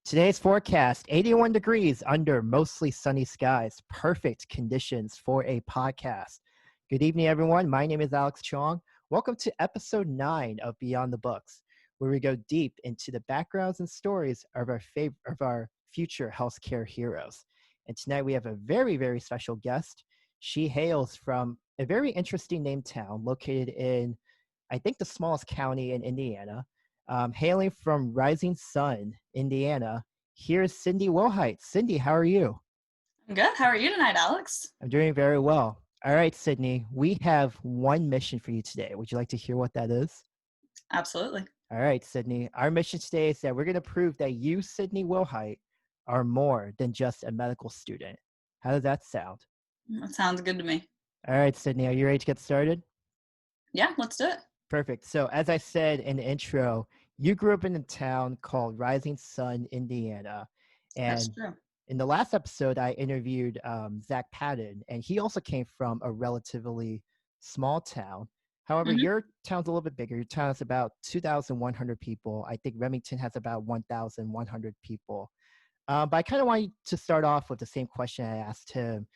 Today's forecast, 81 degrees under mostly sunny skies. Perfect conditions for a podcast. Good evening, everyone. My name is Alex Chong. Welcome to episode 9 of Beyond the Books, where we go deep into the backgrounds and stories of our future healthcare heroes. And tonight we have a very, very special guest. She hails from a very interesting named town located in, I think, the smallest county in Indiana. Hailing from Rising Sun, Indiana, here's Sydney Willhite. Sydney, how are you? I'm good. How are you tonight, Alex? I'm doing very well. All right, Sydney, we have one mission for you today. Would you like to hear what that is? Absolutely. All right, Sydney. Our mission today is that we're going to prove that you, Sydney Willhite, are more than just a medical student. How does that sound? That sounds good to me. All right, Sydney, are you ready to get started? Yeah, let's do it. Perfect. So as I said in the intro, you grew up in a town called Rising Sun, Indiana. That's And true. in the last episode, I interviewed Zach Patton, and he also came from a relatively small town. However, hmm your town's a little bit bigger. Your town has about 2,100 people. I think Remington has about 1,100 people. But I kind of want you to start off with the same question I asked him,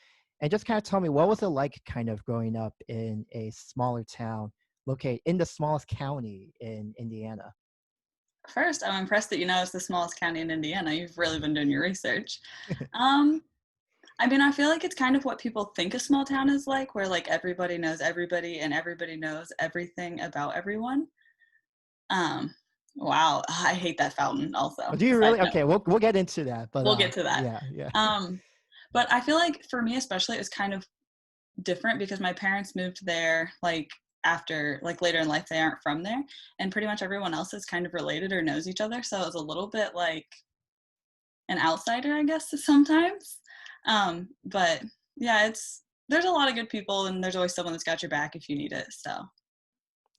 and just kind of tell me, what was it like kind of growing up in a smaller town located in the smallest county in Indiana? First, I'm impressed that you know it's the smallest county in Indiana. You've really been doing your research. Um, I mean, I feel like it's kind of what people think a small town is like, where like everybody knows everybody and everybody knows everything about everyone. Um, wow, I hate that fountain also. Do you Side really? note. Okay, we'll get into that. But We'll get to that. yeah. Um, but I feel like for me especially, it was kind of different because my parents moved there like after like later in life. They aren't from there, and pretty much everyone else is kind of related or knows each other, so it was a little bit like an outsider, I guess, sometimes. But yeah, there's a lot of good people, and there's always someone that's got your back if you need it. So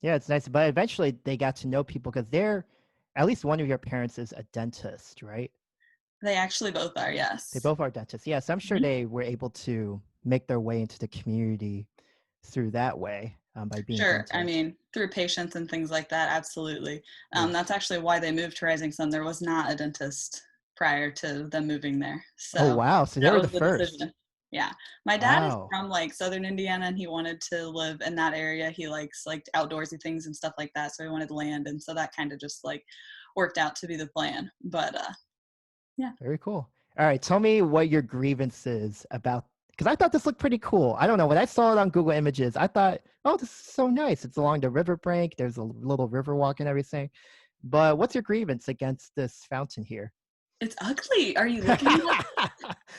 Yeah, it's nice. But eventually they got to know people because at least one of your parents is a dentist, right? they actually both are, They yes. both are dentists. Yes, I'm sure Mhm. they were able to make their way into the community through that way by being Sure. I dentists. mean, through patients and things like that, absolutely. Yeah. That's actually why they moved to Rising Sun. There was not a dentist prior to them moving there. Oh, So wow. So they that were the was the first. decision. Yeah. My dad is Wow. from like southern Indiana, and he wanted to live in that area. He likes like outdoorsy things and stuff like that. So he wanted land. And so that kind of just like worked out to be the plan. But yeah. Very cool. All right. Tell me what your grievance is about, because I thought this looked pretty cool. I don't know. When I saw it on Google Images, I thought, oh, this is so nice. It's along the riverbank. There's a little river walk and everything. But what's your grievance against this fountain here? It's ugly. Are you looking at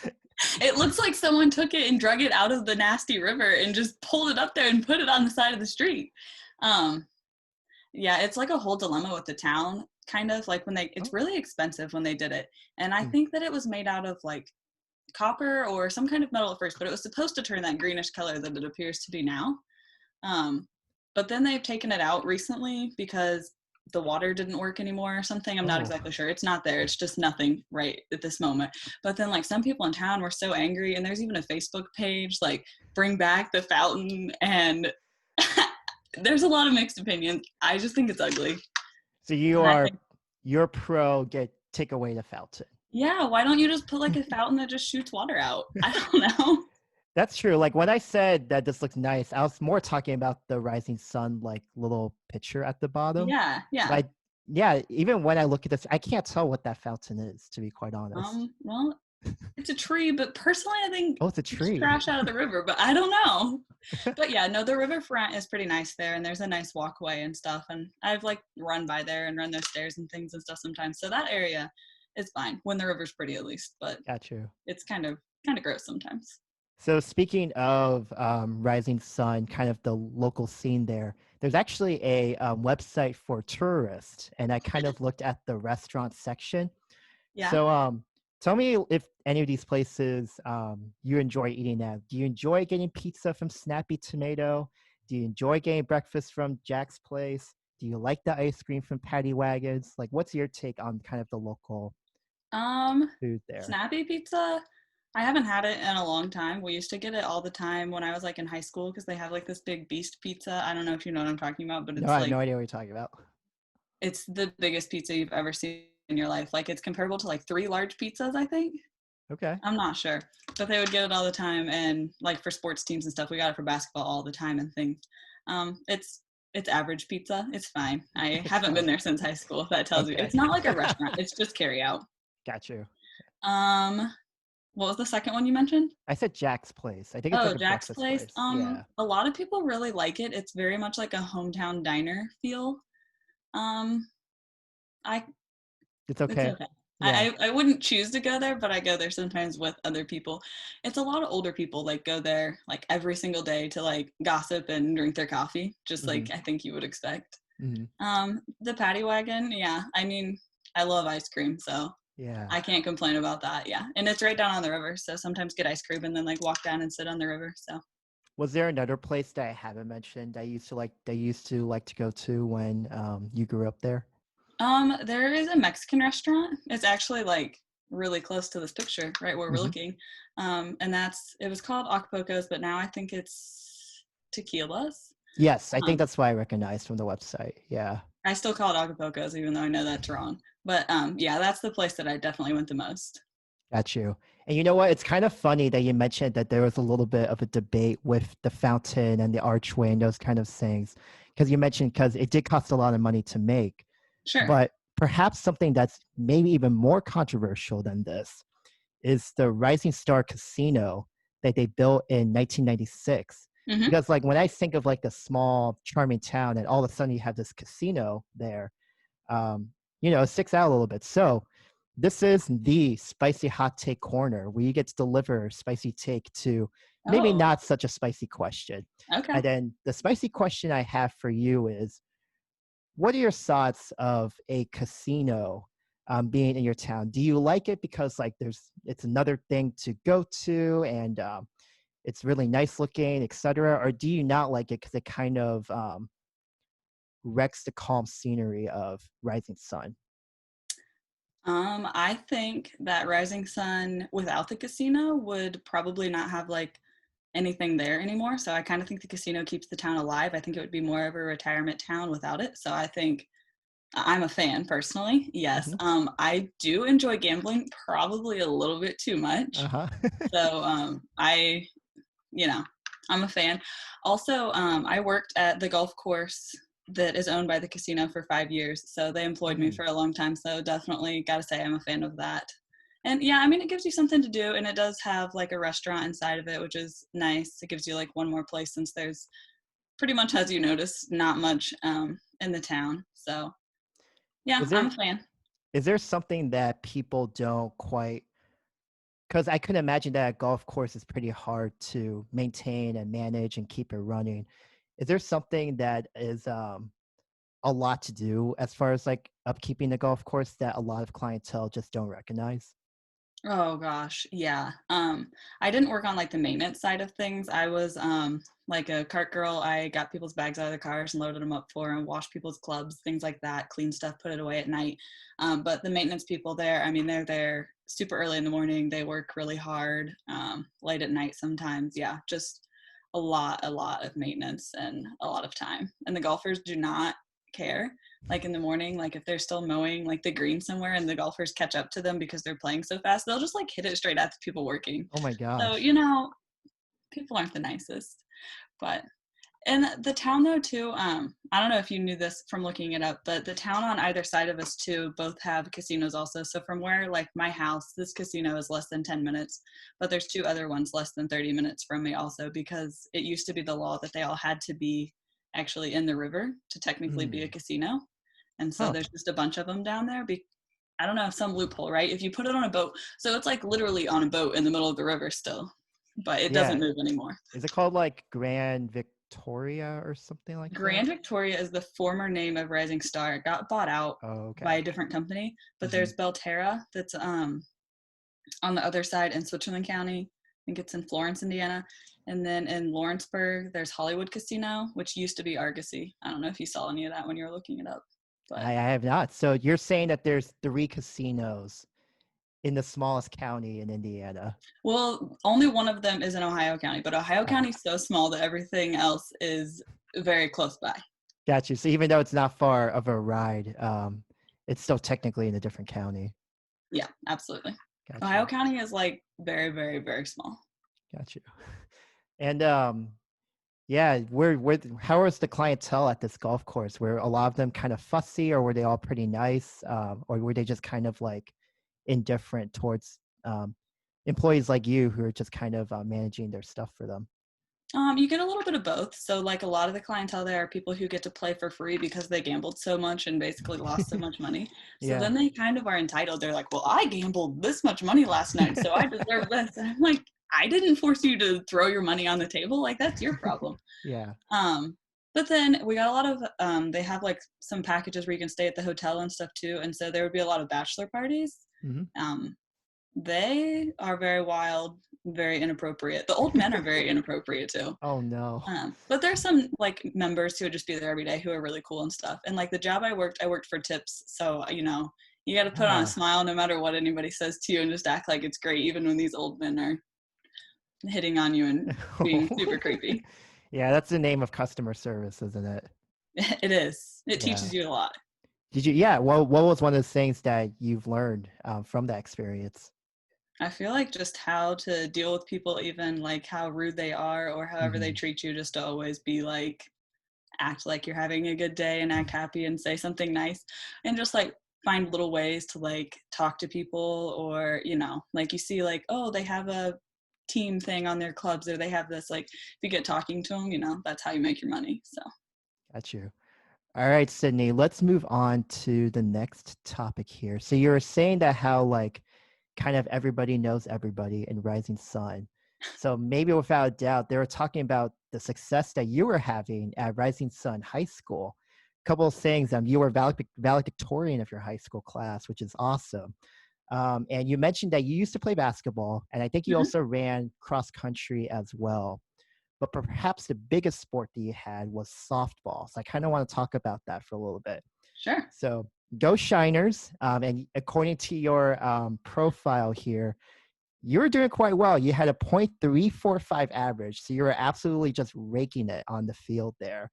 it? It looks like someone took it and drug it out of the nasty river and just pulled it up there and put it on the side of the street. Um, yeah, it's like a whole dilemma with the town, kind of like it's Oh. really expensive when they did it. And I Hmm. think that it was made out of like copper or some kind of metal at first, but it was supposed to turn that greenish color that it appears to do now. Um, but then they've taken it out recently because the water didn't work anymore or something. I'm not Oh. exactly sure. It's not there. It's just nothing right at this moment. But then like some people in town were so angry, and there's even a Facebook page like bring back the fountain, and there's a lot of mixed opinions. I just think it's ugly. So And I think, you're pro take away the fountain. yeah, why don't you just put like a fountain that just shoots water out? I don't know. That's true. Like when I said that this looks nice, I was more talking about the rising sun, like little picture at the bottom. Yeah, yeah. But yeah, even when I look at this, I can't tell what that fountain is, to be quite honest. Well, it's a tree, but personally, I think Oh, it's a it's tree. trash out of the river, but I don't know. But yeah, no, the riverfront is pretty nice there, and there's a nice walkway and stuff. And I've like run by there and run those stairs and things and stuff sometimes. So that area is fine when the river's pretty at least, but Got you. it's kind of gross sometimes. So speaking of Rising Sun, kind of the local scene there, there's actually a website for tourists, and I kind of looked at the restaurant section. Yeah. So tell me if any of these places you enjoy eating at. Do you enjoy getting pizza from Snappy Tomato? Do you enjoy getting breakfast from Jack's Place? Do you like the ice cream from Patty Wagons? Like, what's your take on kind of the local food there? Snappy pizza. I haven't had it in a long time. We used to get it all the time when I was like in high school because they have like this big beast pizza. I don't know if you know what I'm talking about, but No, it's I have like no idea what you're talking about. it's the biggest pizza you've ever seen in your life. Like it's comparable to like 3 large pizzas, I think. Okay. I'm not sure, but they would get it all the time. And like for sports teams and stuff, we got it for basketball all the time and things. It's average pizza. It's fine. I It's haven't been fine. there since high school, if that tells you. Okay. It's not like a restaurant. It's just carry out. Got you. Um, what was the second one you mentioned? I said Jack's Place. I think it's Oh, like a Jack's breakfast Place. place. Yeah. A lot of people really like it. It's very much like a hometown diner feel. Um, I It's It's okay. okay. Yeah. I wouldn't choose to go there, but I go there sometimes with other people. It's a lot of older people like go there like every single day to like gossip and drink their coffee, just Mm-hmm. like I think you would expect. Mm-hmm. The Patty Wagon, yeah. I mean, I love ice cream, so Yeah. I can't complain about that. Yeah, and it's right down on the river, so sometimes get ice cream and then like walk down and sit on the river. So Was there another place that I haven't mentioned I used to like to go to when you grew up there? there is a Mexican restaurant. It's actually like really close to this picture, right where we're Mm-hmm. looking. And it was called Acapulco's, but now I think it's Tequila's. Yes, I think Um, that's what I recognized from the website. Yeah. I still call it Acapulco's, even though I know that's wrong. But yeah, that's the place that I definitely went the most. Got you. And you know what? It's kind of funny that you mentioned that there was a little bit of a debate with the fountain and the archway and those kind of things. Because you mentioned because it did cost a lot of money to make. Sure. But perhaps something that's maybe even more controversial than this is the Rising Star Casino that they built in 1996. Hmm. Because like when I think of like a small charming town and all of a sudden you have this casino there, it sticks out a little bit. So this is the spicy hot take corner where you get to deliver spicy take to maybe Oh, not such a spicy question. okay. And then the spicy question I have for you is, what are your thoughts of a casino being in your town? Do you like it because like it's another thing to go to and it's really nice looking, etc., or do you not like it because it kind of wrecks the calm scenery of Rising Sun? I think that Rising Sun without the casino would probably not have like anything there anymore. So I kind of think the casino keeps the town alive. I think it would be more of a retirement town without it. So I think I'm a fan personally. Yes. Hmm. I do enjoy gambling probably a little bit too much. Uh-huh. So you know, I'm a fan. Also, I worked at the golf course that is owned by the casino for 5 years. So they employed me Mm, for a long time. So definitely got to say I'm a fan of that. And yeah, I mean, it gives you something to do. And it does have like a restaurant inside of it, which is nice. It gives you like one more place since there's pretty much, as you notice, not much in the town. So yeah, is I'm there a fan. is there something that people don't quite, because I can imagine that a golf course is pretty hard to maintain and manage and keep it running. Is there something that is a lot to do as far as like upkeeping the golf course that a lot of clientele just don't recognize? Oh gosh, yeah. I didn't work on like the maintenance side of things. I was like a cart girl. I got people's bags out of the cars and loaded them up for them, washed people's clubs, things like that, clean stuff, put it away at night. But the maintenance people there, I mean, they're there super early in the morning. They work really hard, late at night sometimes. Yeah, just a lot of maintenance and a lot of time. And the golfers do not care like in the morning, like if they're still mowing like the green somewhere and the golfers catch up to them because they're playing so fast, they'll just like hit it straight at the people working. Oh my So, gosh. people aren't the nicest. But in the town though too, I don't know if you knew this from looking it up, but the town on either side of us too both have casinos also. So from where like my house, this casino is less than 10 minutes, but there's 2 other ones less than 30 minutes from me also, because it used to be the law that they all had to be actually in the river to technically be a Mm. casino. And so Huh. there's just a bunch of them down there. I don't know, some loophole, right? If you put it on a boat, so it's like literally on a boat in the middle of the river still, but it doesn't Yeah. move anymore. Is it called like Grand Victoria or something like that? Grand Victoria is the former name of Rising Star. It got bought out Oh, by okay. a different company, but Hmm. there's Belterra that's on the other side in Switzerland County. I think it's in Florence, Indiana. And then in Lawrenceburg, there's Hollywood Casino, which used to be Argosy. I don't know if you saw any of that when you were looking it up, but I have not. So you're saying that there's 3 casinos in the smallest county in Indiana. well, only one of them is in Ohio County, but Ohio Oh, County is so small that everything else is very close by. got you. So even though it's not far of a ride, It's still technically in a different county. Yeah, absolutely. Ohio Gotcha. County is like very, very, very small. Gotcha. And yeah, where how was the clientele at this golf course? Were a lot of them kind of fussy, or were they all pretty nice? Or were they just kind of like indifferent towards employees like you who are just kind of managing their stuff for them? You get a little bit of both. So, like a lot of the clientele there are people who get to play for free because they gambled so much and basically lost so much money. So Yeah. then they kind of are entitled. They're like, "Well, I gambled this much money last night, so I deserve this." And I'm like, "I didn't force you to throw your money on the table. Like that's your problem." Yeah. Um, but then we got a lot of they have like some packages where you can stay at the hotel and stuff too, and so there would be a lot of bachelor parties. Hmm. Um, they are very wild, very inappropriate. The old men are very inappropriate too. Oh no. But there's some like members who would just be there every day who are really cool and stuff. And like the job I worked for tips, so you got to put on a Ah. smile no matter what anybody says to you, and just act like it's great, even when these old men are hitting on you and being super creepy. Yeah, that's the name of customer service, isn't it? It is. It Yeah. teaches you a lot. Did you? Yeah. What was one of those things that you've learned from that experience? I feel like just how to deal with people, even like how rude they are or however they Hmm. treat you, just to always be like, act like you're having a good day and act happy and say something nice and just like find little ways to like talk to people or like you see like, oh, they have a team thing on their clubs or they have this, like if you get talking to them, that's how you make your money. So Got you. All right, Sydney, let's move on to the next topic here. So you were saying that how like kind of everybody knows everybody in Rising Sun. So maybe without a doubt, they were talking about the success that you were having at Rising Sun High School. A couple of things. You were valedictorian of your high school class, which is awesome. And you mentioned that you used to play basketball, and I think you mhm, also ran cross country as well. But perhaps the biggest sport that you had was softball. So I kind of want to talk about that for a little bit. sure. So go Shiners. And according to your profile here, you were doing quite well. You had a .345 average. So you were absolutely just raking it on the field there.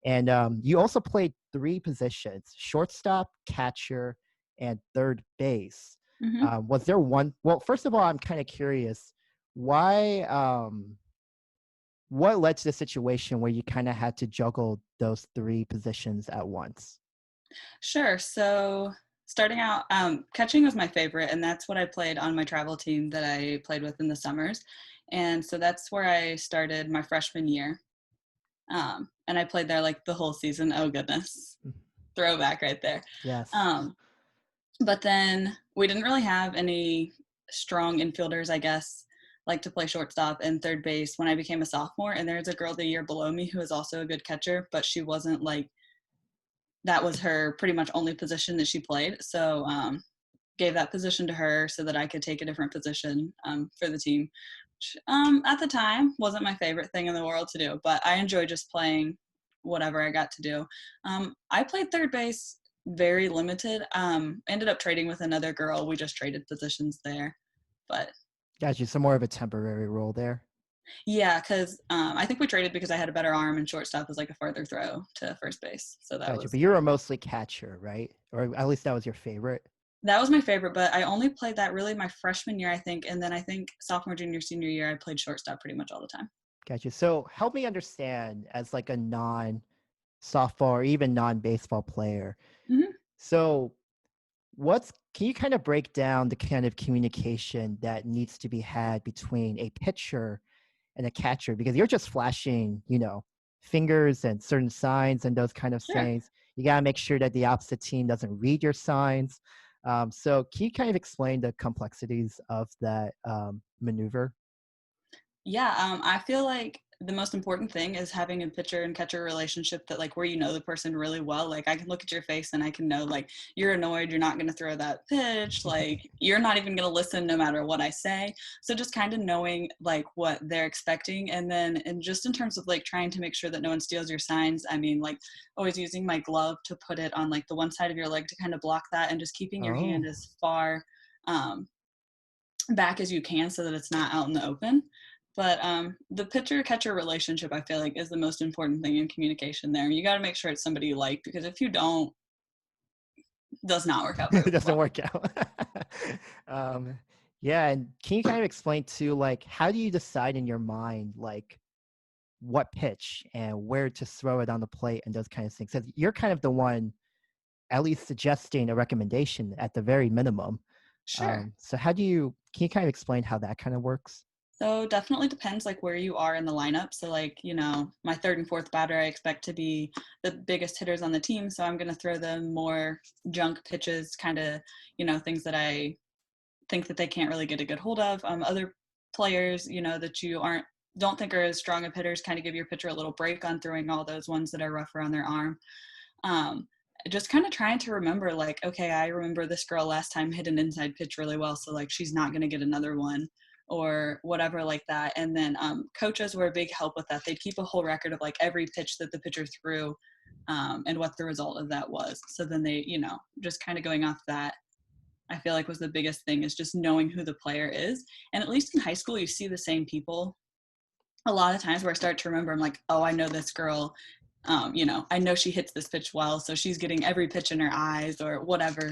And you also played three positions: shortstop, catcher, and third base. Hmm. Was there one? Well, first of all, I'm kind of curious why. What led to the situation where you kind of had to juggle those three positions at once? Sure. So starting out, catching was my favorite, and that's what I played on my travel team that I played with in the summers. And so that's where I started my freshman year. And I played there like the whole season. Oh goodness, Mm. throwback right there. Yes. Um, but then we didn't really have any strong infielders, I guess, like to play shortstop and third base when I became a sophomore. And there's a girl the year below me who is also a good catcher, but she wasn't like, that was her pretty much only position that she played. So gave that position to her so that I could take a different position for the team. Which, at the time, wasn't my favorite thing in the world to do, but I enjoy just playing whatever I got to do. I played third base very limited. Ended up trading with another girl. We just traded positions there, but Got you. So more of a temporary role there. yeah, because I think we traded because I had a better arm and shortstop was like a farther throw to first base. So Got you. But you were mostly catcher, right? Or at least that was your favorite. that was my favorite, but I only played that really my freshman year, I think, and then I think sophomore, junior, senior year, I played shortstop pretty much all the time. Got you. So help me understand as like a non softball or even non baseball player. Hmm. So what's can you kind of break down the kind of communication that needs to be had between a pitcher and a catcher, because you're just flashing, fingers and certain signs and those kind of Sure. things. You got to make sure that the opposite team doesn't read your signs. So can you kind of explain the complexities of that maneuver? Yeah, I feel like the most important thing is having a pitcher and catcher relationship that like where you know the person really well. Like I can look at your face and I can know like you're annoyed, you're not going to throw that pitch, like you're not even going to listen no matter what I say. So just kind of knowing like what they're expecting, and just in terms of like trying to make sure that no one steals your signs. I mean, like always using my glove to put it on like the one side of your leg to kind of block that, and just keeping your hand Oh, as far um, back as you can so that it's not out in the open. But the pitcher catcher relationship, I feel like, is the most important thing in communication there. You got to make sure it's somebody you like, because if you don't, does not work out very It doesn't well. work out. um, yeah, and can you kind of explain too, like, how do you decide in your mind, like, what pitch and where to throw it on the plate and those kind of things? Because you're kind of the one at least suggesting a recommendation at the very minimum. Sure. So can you kind of explain how that kind of works? So definitely depends like where you are in the lineup. So like, my third and fourth batter I expect to be the biggest hitters on the team. So I'm gonna throw them more junk pitches, kind of, things that I think that they can't really get a good hold of. Other players, that you don't think are as strong of hitters, kind of give your pitcher a little break on throwing all those ones that are rough around their arm. Um, just kind of trying to remember, like, okay, I remember this girl last time hit an inside pitch really well, so like she's not going to get another one or whatever like that. And then coaches were a big help with that. They'd keep a whole record of like every pitch that the pitcher threw and what the result of that was. So then they, just kind of going off that, I feel like was the biggest thing is just knowing who the player is. And at least in high school, you see the same people a lot of times where I start to remember, I'm like, oh, I know this girl. I know she hits this pitch well, so she's getting every pitch in her eyes or whatever,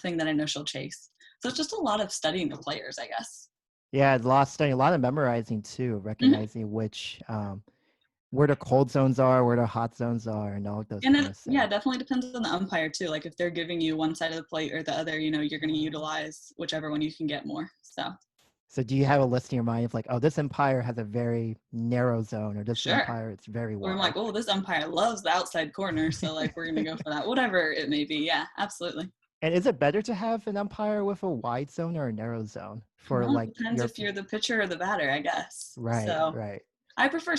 thing that I know she'll chase. So it's just a lot of studying the players, I guess. Yeah, a lot of memorizing too, Mm-hmm. recognizing which where the cold zones are, where the hot zones are, and all those And kind it, of yeah, things. definitely depends on the umpire too. Like if they're giving you one side of the plate or the other, you're going to utilize whichever one you can get more. So So do you have a list in your mind of like, oh, this umpire has a very narrow zone, or this sure. umpire it's very Or I'm like, wide? oh, this umpire loves the outside corner, so like we're going to go for that. Whatever it may be. Yeah, absolutely. And is it better to have an umpire with a wide zone or a narrow zone for Well, like it depends your if you're the pitcher or the batter, I guess. right, So right. I prefer,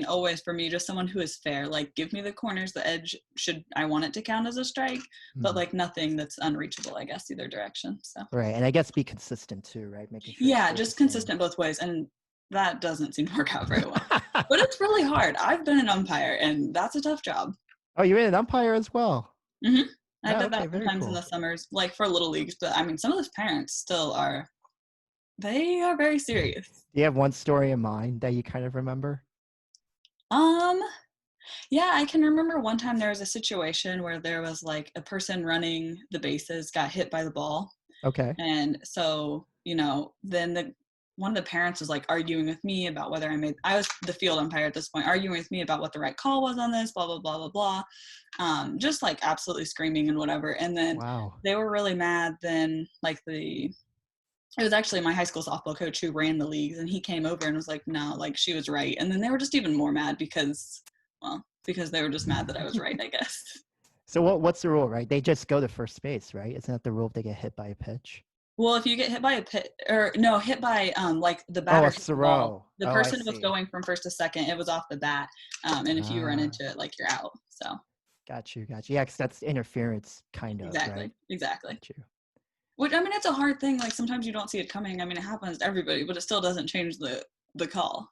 always for me, just someone who is fair. Like, give me the corners, the edge. I want it to count as a strike, but Mhm. like nothing that's unreachable, I guess, either direction. So, Right. And I guess be consistent too, right? Making sure it yeah, stays the just same. consistent both ways. And that doesn't seem to work out very well. But it's really hard. I've been an umpire, and that's a tough job. Oh, you're an umpire as well. hmm I Oh, did okay, that very sometimes in the cool. summers, like for little leagues. But some of those parents still are, they are very serious. Do you have one story in mind that you kind of remember? Um, Yeah, I can remember one time there was a situation where there was like a person running the bases got hit by the ball. Okay. And so, then one of the parents was like arguing with me about whether I was the field umpire at this point, arguing with me about what the right call was on this, blah, blah, blah, blah, blah. Just like absolutely screaming and whatever. And then Wow. they were really mad. Then it was actually my high school softball coach who ran the leagues, and he came over and was like, no, like she was right. And then they were just even more mad because they were just mad that I was right, I guess. So what's the rule, right? They just go to first base, right? Isn't that the rule if they get hit by a pitch? Well, if you get hit by a pit or no, hit by like the Oh, batter a hit the ball, throw. the Oh, I person was see. going from first to second, it was off the bat. And if you run Ah, into it, like you're out. So got you, got you. Yeah, because that's interference, kind of, right? exactly. Exactly. Got you. Which it's a hard thing. Like sometimes you don't see it coming. It happens to everybody, but it still doesn't change the call.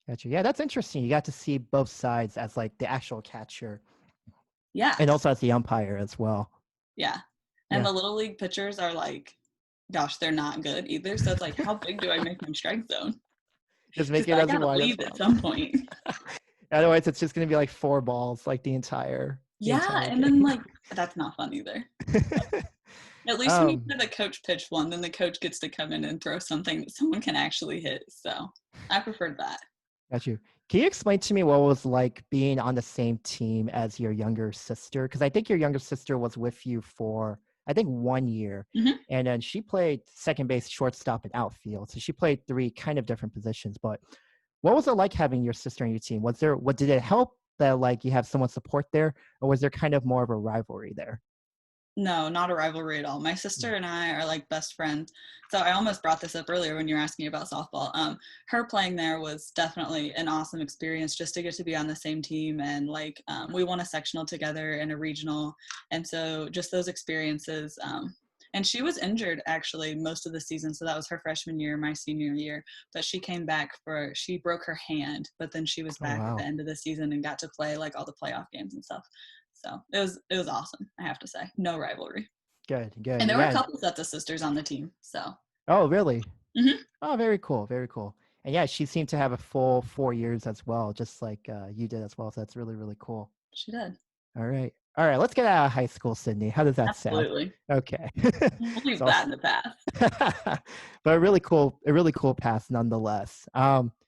Got you. Yeah, that's interesting. You got to see both sides as like the actual catcher Yeah. and also as the umpire as well. Yeah. And Yeah, the little league pitchers are like, gosh, they're not good either. So it's like, how big do I make my strike zone? just Because make it I as gotta wide as leave at some possible. point. Otherwise, it's just gonna be like four balls, like the Yeah, entire and then game. like that's not fun either. At least when you um, have a coach pitch one, then the coach gets to come in and throw something that someone can actually hit. So I preferred that. Got you. Can you explain to me what it was like being on the same team as your younger sister? Because I think your younger sister was with you for, I think, 1 year. hmm And then she played second base, shortstop, and outfield. So she played three kind of different positions. But what was it like having your sister on your team? What did it help that like you have someone support there? Or was there kind of more of a rivalry there? No, not a rivalry at all. My Mm. sister and I are like best friends. So I almost brought this up earlier when you were asking about softball. Her playing there was definitely an awesome experience just to get to be on the same team and like we won a sectional together and a regional, and so just those experiences. And she was injured actually most of the season, so that was her freshman year, my senior year. But she broke her hand, but then she was Oh, back at the wow. end of the season and got to play like all the playoff games and stuff. So it was awesome, I have to say. No rivalry. Good, good. And there were a Yeah. couple sets of sisters on the team. So Oh, really? mhm, Oh, very cool, very cool. And yeah, she seemed to have a full 4 years as well, just like you did as well. So that's really, really cool. she did. All right. All right, let's get out of high school, Sydney. How does that sound? Absolutely. Okay. We'll leave So that in the past. but a really cool pass nonetheless.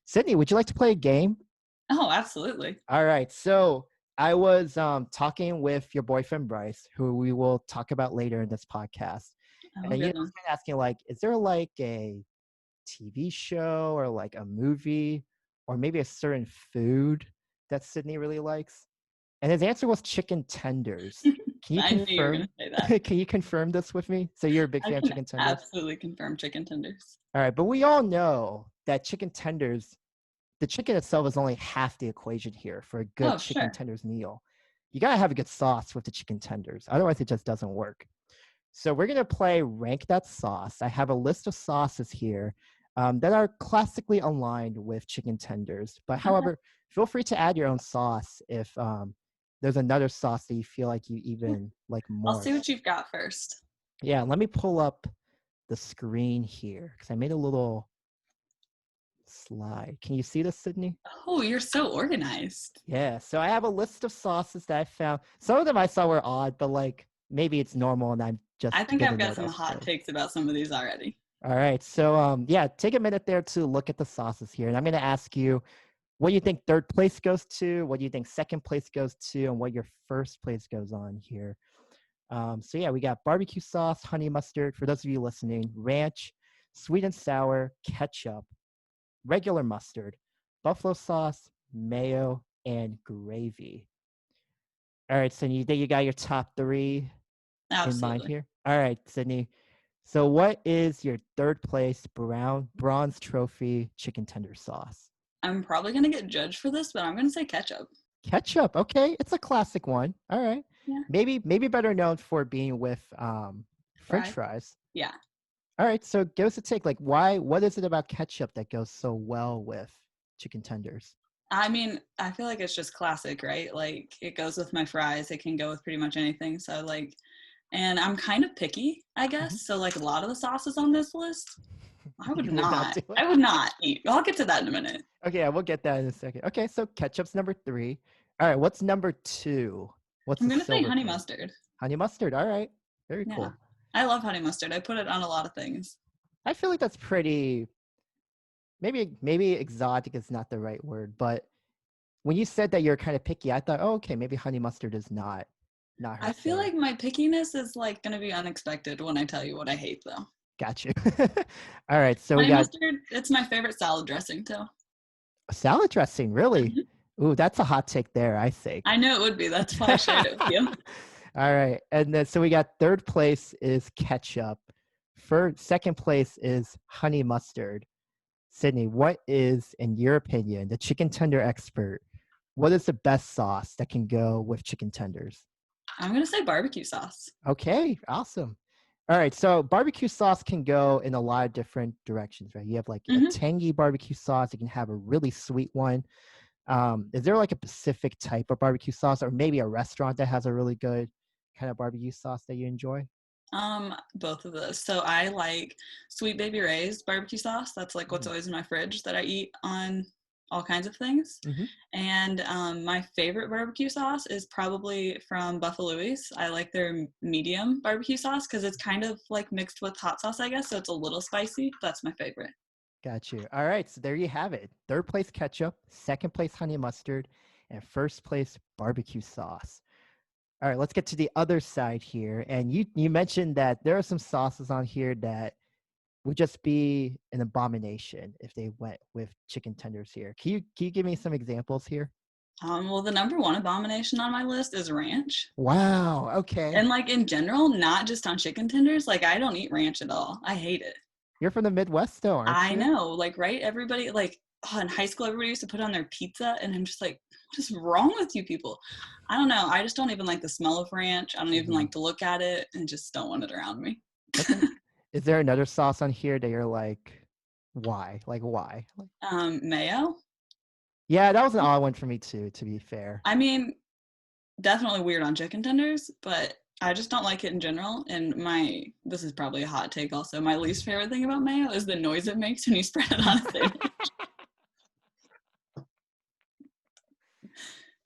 Sydney, would you like to play a game? Oh, absolutely. All right. So I was talking with your boyfriend Bryce, who we will talk about later in this podcast. Oh, And you know, I was goodness. kind of asking like, is there like a TV show or like a movie or maybe a certain food that Sydney really likes? And his answer was chicken tenders. Can you I knew you were going confirm? to say that. Can you confirm this with me? So you're a big I fan of can chicken tenders? absolutely confirm chicken tenders. All right, but we all know that chicken tenders, the chicken itself is only half the equation here for a good Oh, chicken sure. tenders meal. You gotta have a good sauce with the chicken tenders, otherwise it just doesn't work. So we're gonna play Rank That Sauce. I have a list of sauces here that are classically aligned with chicken tenders. But Okay. however, feel free to add your own sauce if there's another sauce that you feel like you even like I'll more. see what you've got first. Yeah, let me pull up the screen here because I made a little slide. Can you see this, Sydney? Oh, you're so organized. Yeah, so I have a list of sauces that I found. Some of them I saw were odd, but like maybe it's normal and I'm just I think gonna I've know got some that's hot good. takes about some of these already. All right, so yeah, take a minute there to look at the sauces here, and I'm gonna ask you what do you think third place goes to, what do you think second place goes to, and what your first place goes on here. So yeah, we got barbecue sauce, honey mustard, for those of you listening, ranch, sweet and sour, ketchup, regular mustard, buffalo sauce, mayo, and gravy. All right, so you think you got your top three in mind Absolutely. here? All right, Sydney. So what is your third place bronze trophy chicken tender sauce? I'm probably going to get judged for this, but I'm going to say ketchup. Ketchup. Okay, it's a classic one. All right. Yeah. Maybe better known for being with French Fries. fries. Yeah. All right, so give us a take. Like, what is it about ketchup that goes so well with chicken tenders? I mean, I feel like it's just classic, right? Like it goes with my fries. It can go with pretty much anything. So like, and I'm kind of picky, I Mhm. guess. So like a lot of the sauces on this list, I would You would not not. do it. I would not eat. I'll get to that in a minute. Okay, yeah, we'll get that in a second. Okay, so ketchup's number 3. All right, what's number 2? What's I'm the gonna say silver honey plate? mustard. Honey mustard. All right, very Yeah. cool. I love honey mustard. I put it on a lot of things. I feel like that's pretty. Maybe exotic is not the right word, but when you said that you're kind of picky, I thought, oh, okay, maybe honey mustard is not her I feel thing. like my pickiness is like gonna be unexpected when I tell you what I hate though. Got you. All right, so we Honey got mustard, it's my favorite salad dressing too. salad dressing. Really? Mhm. Ooh, that's a hot take there, I think. I know it would be. That's why I shared it with you. All right, and then so we got third place is ketchup. Second place is honey mustard. Sydney, what is, in your opinion, the chicken tender expert, what is the best sauce that can go with chicken tenders? I'm gonna say barbecue sauce. Okay, awesome. All right, so barbecue sauce can go in a lot of different directions, right? You have like a Hmm. tangy barbecue sauce. You can have a really sweet one. Is there like a specific type of barbecue sauce, or maybe a restaurant that has a really good kind of barbecue sauce that you enjoy? Both of those. So I like Sweet Baby Ray's barbecue sauce. That's like what's Mm, always in my fridge that I eat on all kinds of things. mhm. And my favorite barbecue sauce is probably from Buffalo's. I like their medium barbecue sauce because it's kind of like mixed with hot sauce, I guess. So it's a little spicy. That's my favorite. Got you. All right, so there you have it. Third place ketchup, second place honey mustard, and first place barbecue sauce. All right, let's get to the other side here. And you mentioned that there are some sauces on here that would just be an abomination if they went with chicken tenders here. Can you give me some examples here? Well, the number one abomination on my list is ranch. Wow. Okay. And like in general, not just on chicken tenders. Like I don't eat ranch at all. I hate it. You're from the Midwest, though, aren't I you? know, like, right? Everybody, like, in high school, everybody used to put on their pizza, and I'm just like, what is wrong with you people? I don't know. I just don't even like the smell of ranch. I don't even Hmm. like to look at it, and just don't want it around me. Okay. Is there another sauce on here that you're like, why? Like, why? Like, Mayo. yeah, that was an odd one for me too, to be fair. I mean, definitely weird on chicken tenders, but I just don't like it in general. And this is probably a hot take also. My least favorite thing about mayo is the noise it makes when you spread it on a sandwich.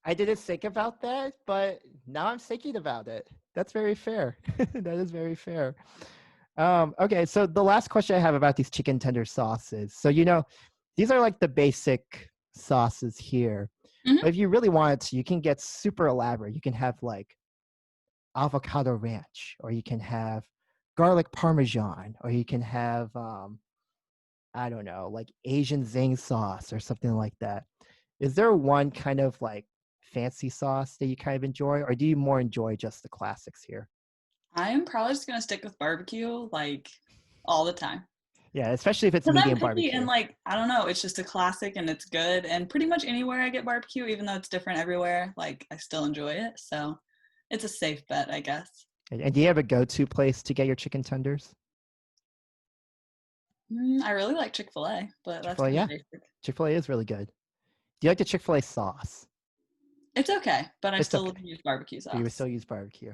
I didn't think about that, but now I'm thinking about it. That's very fair. That is very fair. Okay, so the last question I have about these chicken tender sauces. So, these are like the basic sauces here. Hmm. But if you really wanted to, you can get super elaborate. You can have like avocado ranch, or you can have garlic parmesan, or you can have, I don't know, like Asian zing sauce or something like that. Is there one kind of like fancy sauce that you kind of enjoy, or do you more enjoy just the classics here? I am probably just gonna stick with barbecue like all the time. Yeah, especially if it's Because I'm medium picky and barbecue. like I don't know, it's just a classic and it's good. And pretty much anywhere I get barbecue, even though it's different everywhere, like I still enjoy it. So it's a safe bet, I guess. And do you have a go-to place to get your chicken tenders? I really like Chick-fil-A, but that's Chick-fil-A, kind of yeah. basic. Chick-fil-A is really good. Do you like the Chick-fil-A sauce? It's okay, but I It's still okay, use barbecue but you would sauce. still use barbecue.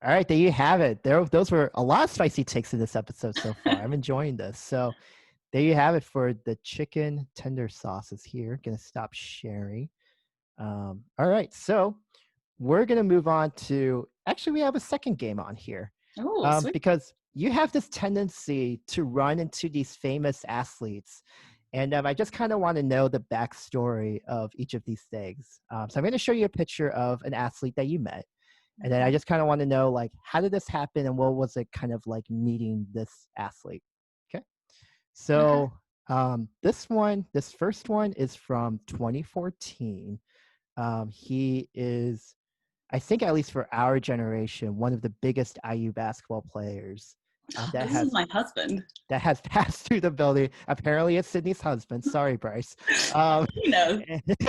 All right, there you have it. Those were a lot of spicy takes in this episode so far. I'm enjoying this. So there you have it for the chicken tender sauces here. Gonna stop sharing. All right, so we're going to move on to actually, we have a second game on here Oh, sweet. because you have this tendency to run into these famous athletes. And I just kind of want to know the backstory of each of these things. So I'm going to show you a picture of an athlete that you met. And then I Okay. just kind of want to know, like, how did this happen and what was it kind of like meeting this athlete? Okay. Okay. So this first one is from 2014. He is, I think, at least for our generation, one of the biggest IU basketball players that This is has my husband. passed through the building. Apparently, it's Sydney's husband. Sorry, Bryce. Um, He knows.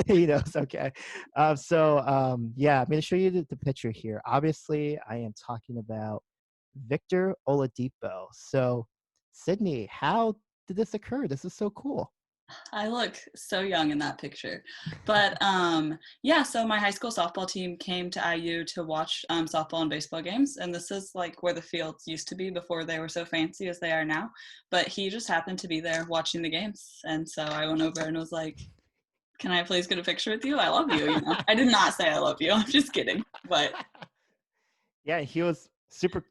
he knows. Okay. Yeah, I'm going to show you the picture here. Obviously, I am talking about Victor Oladipo. So, Sydney, how did this occur? This is so cool. I look so young in that picture. But yeah, so my high school softball team came to IU to watch softball and baseball games. And this is like where the fields used to be before they were so fancy as they are now. But he just happened to be there watching the games. And so I went over and was like, can I please get a picture with you? I love you, you know. I did not say I love you. I'm just kidding. But Yeah, he was super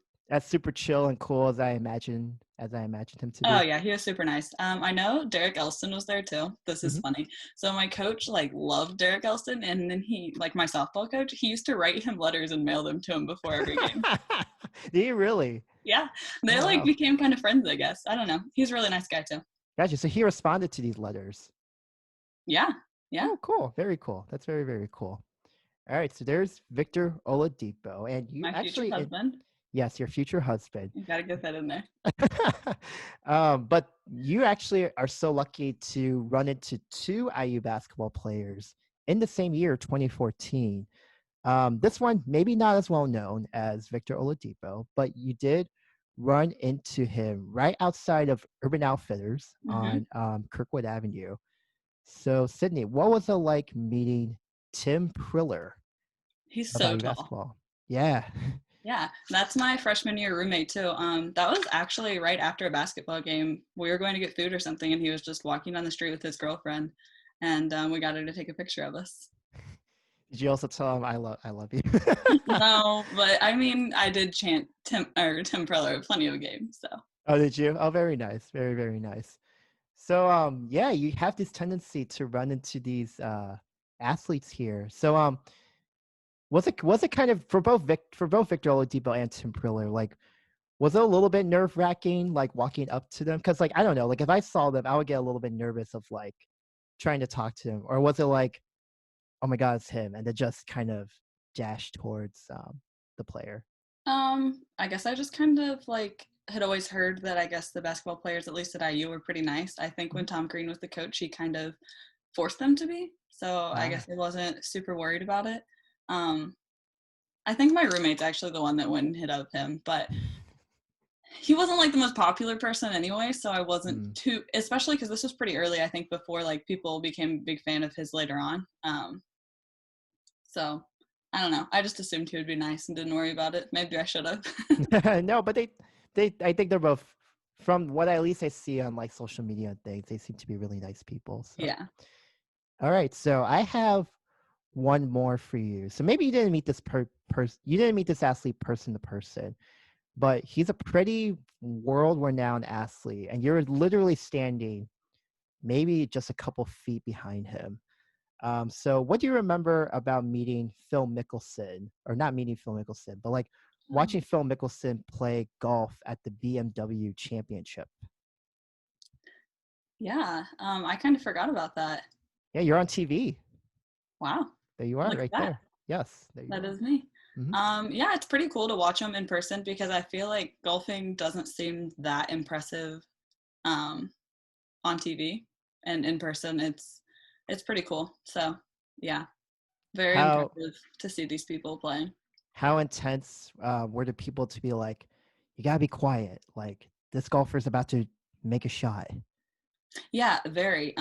chill and cool as I imagined him to oh be. yeah, he was super nice. I know Derek Elston was there too. This is Mhm. funny. So my coach like loved Derek Elston, and then he like my softball coach. He used to write him letters and mail them to him before every game. Do you really? Yeah, they Oh like wow. became kind of friends. I guess I don't know. He's a really nice guy too. Gotcha. So he responded to these letters. Yeah, yeah. Oh, cool. Very cool. That's very, very cool. All right. So there's Victor Oladipo. And you My future actually, husband. yes, your future husband. You gotta get that in there. But you actually are so lucky to run into two IU basketball players in the same year, 2014. This one, maybe not as well known as Victor Oladipo, but you did run into him right outside of Urban Outfitters Hmm. on Kirkwood Avenue. So, Sydney, what was it like meeting Tim Priller He's of so IU tall. basketball? Yeah. Yeah, that's my freshman year roommate too. That was actually right after a basketball game. We were going to get food or something, and he was just walking down the street with his girlfriend, and we got her to take a picture of us. Did you also tell him I love you? No, but I mean, I did chant Tim Preller plenty of games. So Oh, did you? Oh, very nice. Very, very nice. So, yeah, you have this tendency to run into these athletes here. So, was it kind of for both Victor Oladipo and Tim Priller, like, was it a little bit nerve wracking, like walking up to them? Because, like, I don't know, like if I saw them, I would get a little bit nervous of like trying to talk to them, or was it like, oh my God, it's him, and then just kind of dash towards the player? I guess I just kind of like had always heard that I guess the basketball players, at least at IU, were pretty nice. I think when Mhm. Tom Green was the coach, he kind of forced them to be. So I Ah. guess I wasn't super worried about it. Um, I think my roommate's actually the one that went and hit up him, but he wasn't like the most popular person anyway, so I wasn't Mm. too, especially because this was pretty early, I think, before like people became a big fan of his later on. So I don't know. I just assumed he would be nice and didn't worry about it. Maybe I should have. No, but I think they're both, from what at least I see on like social media and things, they seem to be really nice people. So, Yeah. all right, so I have one more for you. So maybe you didn't meet this you didn't meet this athlete person to person, but he's a pretty world-renowned athlete, and you're literally standing maybe just a couple feet behind him. So what do you remember about meeting Phil Mickelson, or not meeting Phil Mickelson, but like watching Phil Mickelson play golf at the BMW Championship? Yeah, I kind of forgot about that. Yeah, you're on TV. Wow, There you are, look at right that. there. Yes, there you That are. is me. Mm-hmm. Yeah, it's pretty cool to watch them in person because I feel like golfing doesn't seem that impressive um, on TV, and in person it's pretty cool. So yeah, very How impressive to see these people playing. how intense were the people to be like, you gotta be quiet, like this golfer's about to make a shot? Yeah, very.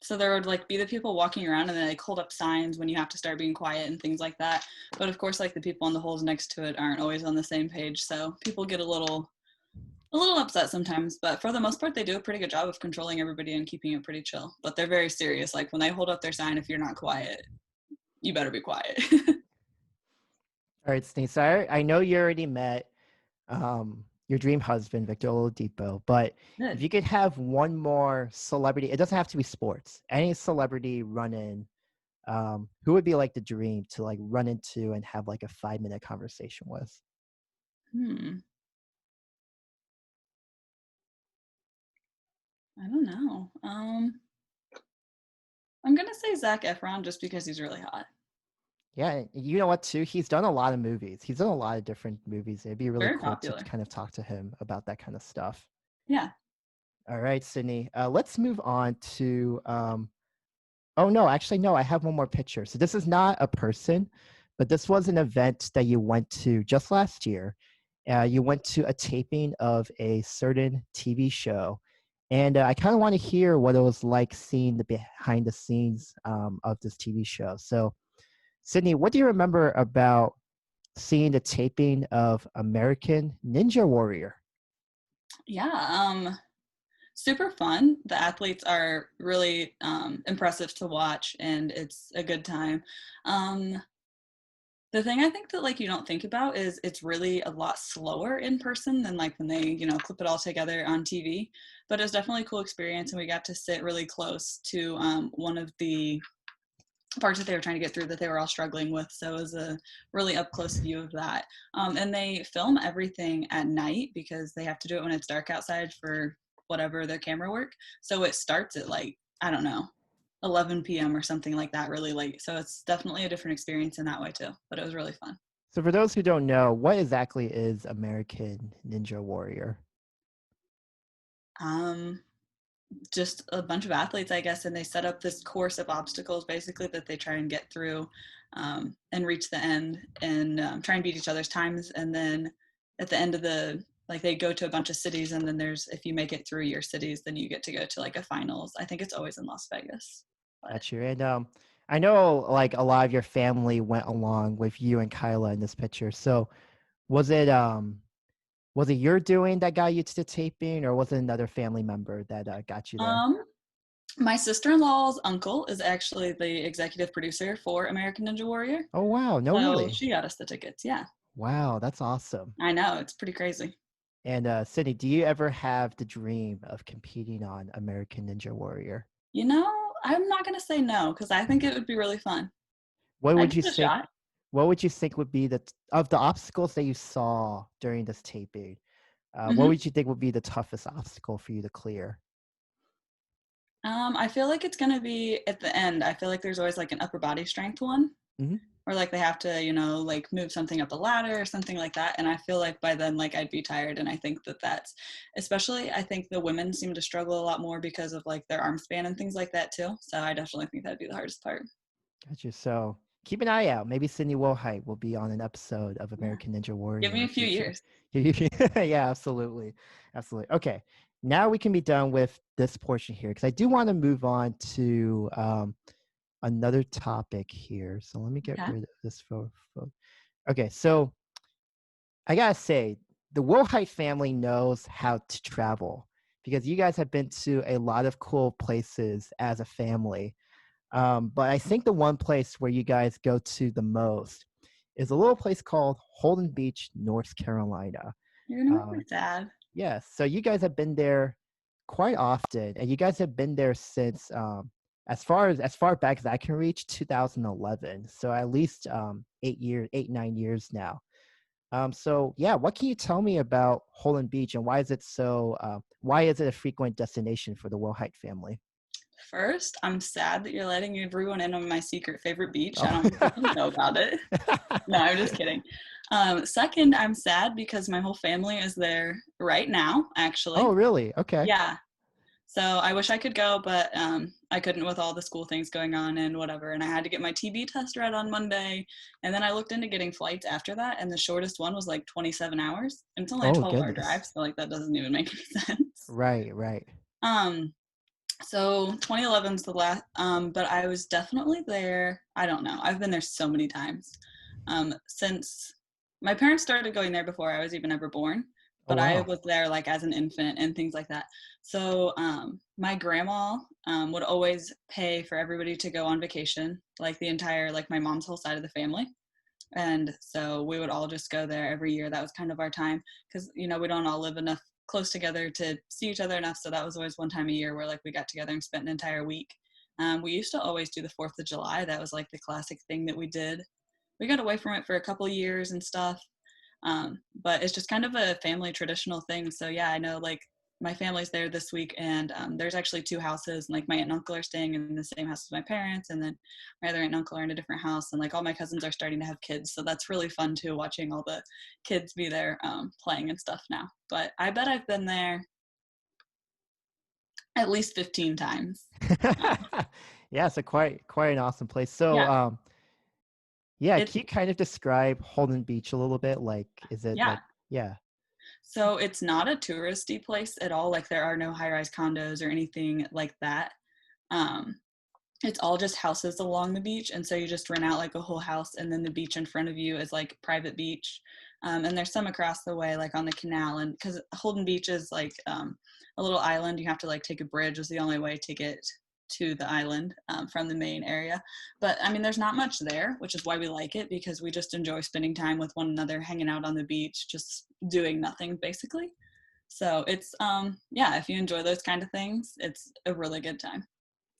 So there would like be the people walking around and then like hold up signs when you have to start being quiet and things like that. But of course, like the people on the holes next to it aren't always on the same page, so people get a little upset sometimes. But for the most part, they do a pretty good job of controlling everybody and keeping it pretty chill. But they're very serious. Like when they hold up their sign, if you're not quiet, you better be quiet. All right, Sneak. So I know you already met your dream husband, Victor Oladipo, but if Good. you could have one more celebrity, it doesn't have to be sports, any celebrity run in, who would be like the dream to like run into and have like a 5-minute conversation with? Hmm. I don't know. I'm gonna say Zac Efron just because he's really hot. Yeah, you know what too? He's done a lot of movies. He's done a lot of different movies. It'd be really Very cool to popular. kind of talk to him about that kind of stuff. Yeah. All right, Sydney. Let's move on to oh no, actually no, I have one more picture. So this is not a person, but this was an event that you went to just last year. You went to a taping of a certain TV show, and I kind of want to hear what it was like seeing the behind the scenes of this TV show. So, Sydney, what do you remember about seeing the taping of American Ninja Warrior? Yeah. Super fun. The athletes are really impressive to watch, and it's a good time. Um, the thing I think that like you don't think about is it's really a lot slower in person than like when they clip it all together on TV. But it's definitely a cool experience, and we got to sit really close to one of the parts that they were trying to get through that they were all struggling with. So it was a really up close view of that. And they film everything at night because they have to do it when it's dark outside for whatever their camera work. So it starts at like, I don't know, 11 p.m. or something like that, really late. So it's definitely a different experience in that way too. But it was really fun. So, for those who don't know, what exactly is American Ninja Warrior? Um, just a bunch of athletes, I guess, and they set up this course of obstacles basically that they try and get through and reach the end and try and beat each other's times. And then at the end of like they go to a bunch of cities, and then if you make it through your cities, then you get to go to like a finals. I think it's always in Las Vegas. But Got you. And I know like a lot of your family went along with you and Kyla in this picture. So was it was it your doing that got you to the taping, or was it another family member that got you there? um, my sister-in-law's uncle is actually the executive producer for American Ninja Warrior. Oh wow, no So really. she got us the tickets. Yeah, Wow, that's awesome. I know. It's pretty crazy. And Sydney, do you ever have the dream of competing on American Ninja Warrior? I'm not going to say no because I think it would be really fun. What I'd would give you it a think? shot. What would you think would be of the obstacles that you saw during this taping? What hmm would you think would be the toughest obstacle for you to clear? I feel like it's going to be at the end. I feel like there's always like an upper body strength one, Hmm. or like they have to, like move something up a ladder or something like that. And I feel like by then, like I'd be tired. And I think that's, especially, I think the women seem to struggle a lot more because of like their arm span and things like that too. So I definitely think that'd be the hardest part. Gotcha. So keep an eye out. Maybe Sydney Willhite will be on an episode of Yeah. American Ninja Give Warrior in me the a few future. years. Yeah, absolutely. Absolutely. Okay. Now we can be done with this portion here because I do want to move on to another topic here. So let me get Okay. rid of this photo. Okay. So I got to say, the Willhite family knows how to travel because you guys have been to a lot of cool places as a family. But I think the one place where you guys go to the most is a little place called Holden Beach, North Carolina. You're gonna make Uh, me sad. yeah, so you guys have been there quite often, and you guys have been there since as far back as I can reach, 2011. So at least 8 years, 8 9 years now. So yeah, what can you tell me about Holden Beach, and why is it so? Why is it a frequent destination for the Willhite family? First, I'm sad that you're letting everyone in on my secret favorite beach. I Oh. don't want people to know about it. No, I'm just kidding. Second, I'm sad because my whole family is there right now, Oh, actually. really? Okay. Yeah. So I wish I could go, but I couldn't with all the school things going on and whatever. And I had to get my TB test read on Monday. And then I looked into getting flights after that. And the shortest one was like 27 hours. And it's only a Oh, 12-hour drive. goodness. So like that doesn't even make any sense. Right, right. Um, so 2011 is the last, but I was definitely there. I don't know. I've been there so many times. Since my parents started going there before I was even ever born, Oh, but I wow. was there like as an infant and things like that. So my grandma would always pay for everybody to go on vacation, like the entire, like my mom's whole side of the family. And so we would all just go there every year. That was kind of our time because, you know, we don't all live enough close together to see each other enough. So that was always one time a year where like we got together and spent an entire week. We used to always do the 4th of July. That was like the classic thing that we did. We got away from it for a couple years and stuff. But it's just kind of a family traditional thing. So yeah, I know like my family's there this week, and there's actually 2 houses. And, like my aunt and uncle are staying in the same house as my parents, and then my other aunt and uncle are in a different house. And like all my cousins are starting to have kids, so that's really fun too, watching all the kids be there playing and stuff now. But I bet I've been there at least 15 times. Um, Yeah, it's a quite an awesome place. So, yeah, yeah, it can you kind of describe Holden Beach a little bit? Like, is it yeah. like, yeah. So it's not a touristy place at all. Like there are no high-rise condos or anything like that. Um, it's all just houses along the beach, and so you just rent out like a whole house, and then the beach in front of you is like private beach. And there's some across the way like on the canal, and because Holden Beach is like a little island, you have to like take a bridge is the only way to get to the island from the main area. But I mean there's not much there, which is why we like it, because we just enjoy spending time with one another, hanging out on the beach, just doing nothing basically. So it's yeah, if you enjoy those kind of things, it's a really good time.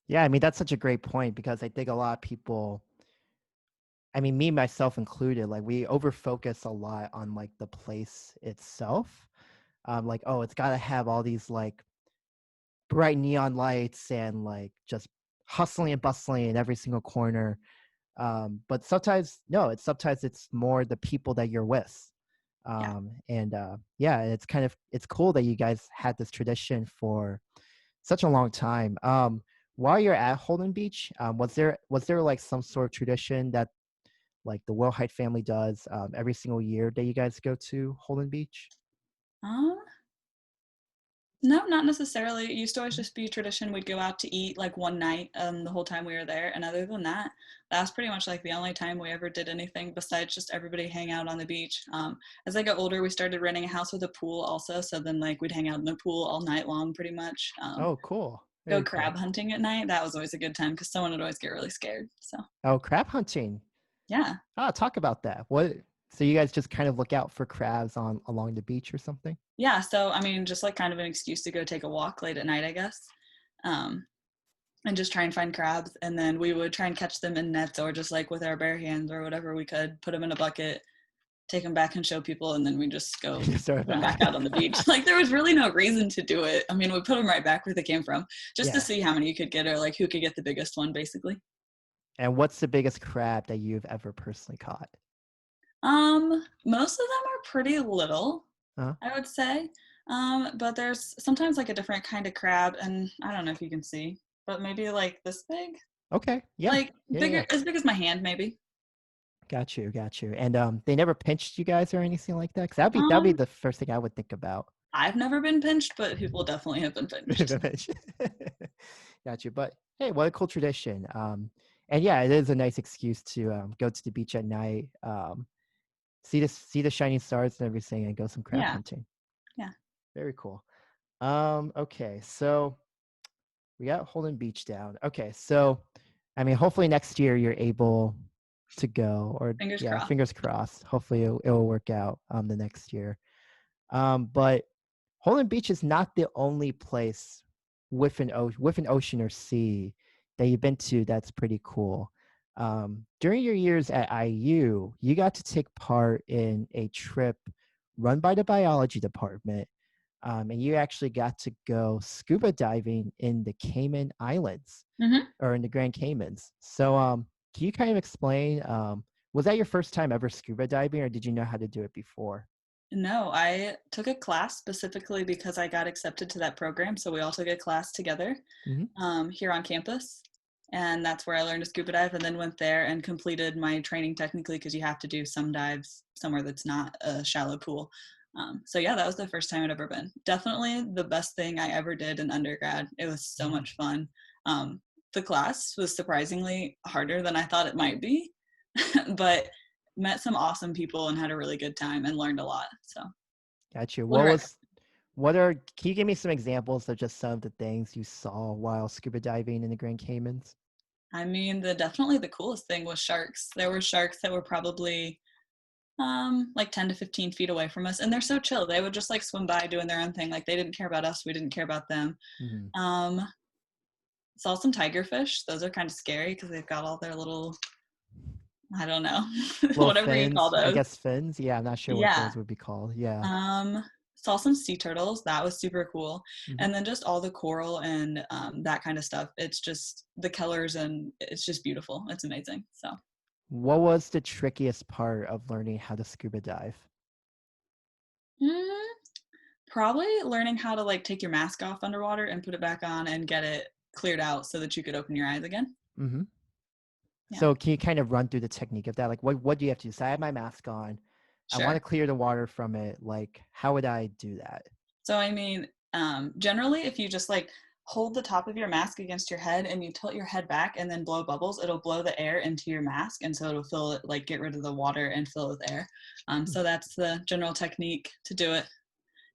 Yeah, I mean, that's such a great point because I think a lot of people, I mean, me myself included, like we over focus a lot on like the place itself. Like, oh, it's got to have all these like bright neon lights and like just hustling and bustling in every single corner. But sometimes, no, sometimes it's more the people that you're with. Yeah. And Yeah, it's cool that you guys had this tradition for such a long time. While you're at Holden Beach, was there like some sort of tradition that like the Wilhite family does every single year that you guys go to Holden Beach? Um, no, not necessarily. It used to always just be tradition. We'd go out to eat like one night the whole time we were there. And other than that, that's pretty much like the only time we ever did anything besides just everybody hang out on the beach. As I got older, we started renting a house with a pool also. So then like we'd hang out in the pool all night long pretty much. Oh, cool. Go Very crab cool. hunting at night. That was always a good time because someone would always get really scared. So Oh, crab hunting. yeah. Talk about that. What? So you guys just kind of look out for crabs on along the beach or something? Yeah. So, I mean, just like kind of an excuse to go take a walk late at night, I guess. Um, and just try and find crabs, and then we would try and catch them in nets or just like with our bare hands or whatever we could, put them in a bucket, take them back and show people, and then we just go Just throw it put them back back. out on the beach. Like there was really no reason to do it. I mean, we put them right back where they came from just to Yeah. see how many you could get, or like who could get the biggest one basically. And what's the biggest crab that you've ever personally caught? Most of them are pretty little, Huh? I would say. But there's sometimes like a different kind of crab, and I don't know if you can see, but maybe like this big, Okay. Yeah. like Yeah. bigger, Yeah. as big as my hand maybe. Got you. Got you. And they never pinched you guys or anything like that? Because that'd be Um, the first thing I would think about. I've never been pinched, but people definitely have been pinched. Got you. But hey, what a cool tradition. And yeah, it is a nice excuse to go to the beach at night, see the shining stars and everything, and go some crab Yeah, hunting. yeah. Very cool. Okay, so we got Holden Beach down. Okay, so I mean, hopefully next year you're able to go, or Fingers yeah, crossed. fingers crossed. Hopefully it'll work out the next year. But Holden Beach is not the only place with an ocean or sea that you've been to that's pretty cool. During your years at IU, you got to take part in a trip run by the biology department, and you actually got to go scuba diving in the Cayman Islands Hmm. or in the Grand Caymans. So, can you kind of explain? Was that your first time ever scuba diving, or did you know how to do it before? No, I took a class specifically because I got accepted to that program. So we all took a class together Hmm. here on campus. And that's where I learned to scuba dive and then went there and completed my training technically because you have to do some dives somewhere that's not a shallow pool. So yeah, that was the first time I'd ever been. Definitely the best thing I ever did in undergrad. It was so much fun. The class was surprisingly harder than I thought it might be, but met some awesome people and had a really good time and learned a lot. So Got you. would recommend. Can you give me some examples of just some of the things you saw while scuba diving in the Grand Caymans? I mean, definitely the coolest thing was sharks. There were sharks that were probably like 10 to 15 feet away from us, and they're so chill. They would just like swim by doing their own thing. Like they didn't care about us, we didn't care about them. Hmm. Um, saw some tigerfish. Those are kind of scary because they've got all their little, I don't know, Little whatever you call fins, I those. guess fins. Yeah, I'm not sure what Yeah. those would be called. Yeah. Um, saw some sea turtles. That was super cool. Hmm. And then just all the coral and that kind of stuff. It's just the colors and it's just beautiful. It's amazing. So What was the trickiest part of learning how to scuba dive? mm, probably learning how to like take your mask off underwater and put it back on and get it cleared out so that you could open your eyes again. Hmm. Yeah, So can you kind of run through the technique of that? Like, what do you have to do? So I have my mask on. I want to sure. clear the water from it. Like, how would I do that? So I mean, generally, if you just like hold the top of your mask against your head and you tilt your head back and then blow bubbles, it'll blow the air into your mask, and so it'll fill it, like get rid of the water and fill it with air. Hmm. So that's the general technique to do it.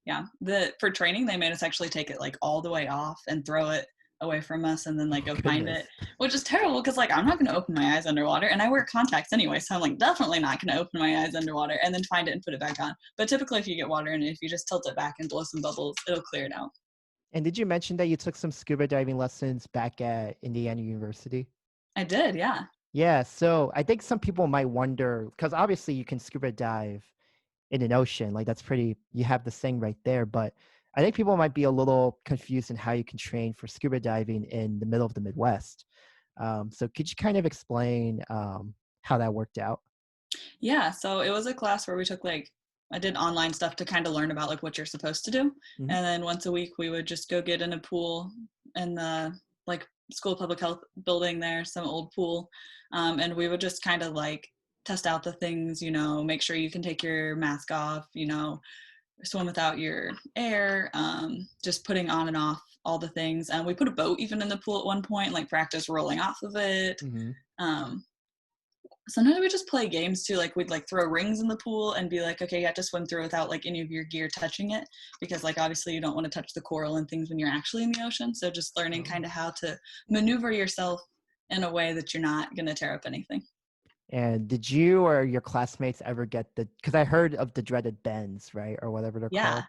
Yeah, the for training they made us actually take it like all the way off and throw it away from us and then like Oh, go find it, goodness. which is terrible because like I'm not going to open my eyes underwater and I wear contacts anyway, so I'm like definitely not going to open my eyes underwater and then find it and put it back on. But typically if you get water in it, if you just tilt it back and blow some bubbles, it'll clear it out. And did you mention that you took some scuba diving lessons back at Indiana University? I did, yeah. Yeah, so I think some people might wonder, because obviously you can scuba dive in an ocean, like that's pretty, you have this thing right there. But I think people might be a little confused in how you can train for scuba diving in the middle of the Midwest. So could you kind of explain how that worked out? Yeah, so it was a class where we took like I did online stuff to kind of learn about like what you're supposed to do. Hmm. And then once a week we would just go get in a pool in the like school of public health building there, some old pool. And we would just kind of like test out the things, make sure you can take your mask off, swim without your air, just putting on and off all the things. And we put a boat even in the pool at one point, like practice rolling off of it. Hmm. Um, Sometimes we just play games too, like we'd like throw rings in the pool and be like, okay, you have to swim through without like any of your gear touching it, because like obviously you don't want to touch the coral and things when you're actually in the ocean. So just learning Oh. kind of how to maneuver yourself in a way that you're not going to tear up anything. And did you or your classmates ever get because I heard of the dreaded bends, right? Or whatever they're Yeah.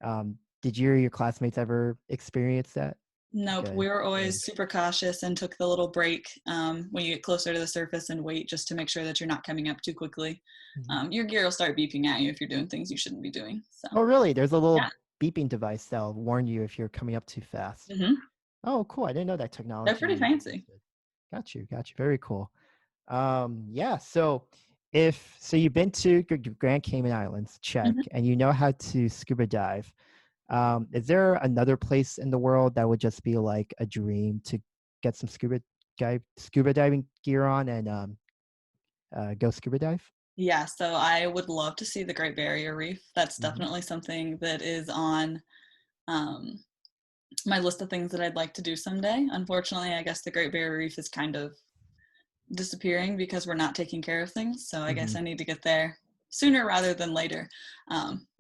called. Did you or your classmates ever experience that? Nope, Good, we were good. always super cautious and took the little break when you get closer to the surface and wait just to make sure that you're not coming up too quickly. Mhm. Your gear will start beeping at you if you're doing things you shouldn't be doing. So Oh, really? There's a yeah. little beeping device that'll warn you if you're coming up too fast. Hmm. Oh, cool. I didn't know that They're pretty technology fancy. existed. Got you, got you. Very cool. Yeah, so you've been to Grand Cayman Islands, check, Hmm. and you know how to scuba dive. Is there another place in the world that would just be like a dream to get some scuba diving gear on and go scuba dive? Yeah, so I would love to see the Great Barrier Reef. That's Hmm. definitely something that is on um, my list of things that I'd like to do someday. Unfortunately, I guess the Great Barrier Reef is kind of disappearing because we're not taking care of things. So I Hmm. guess I need to get there sooner rather than later.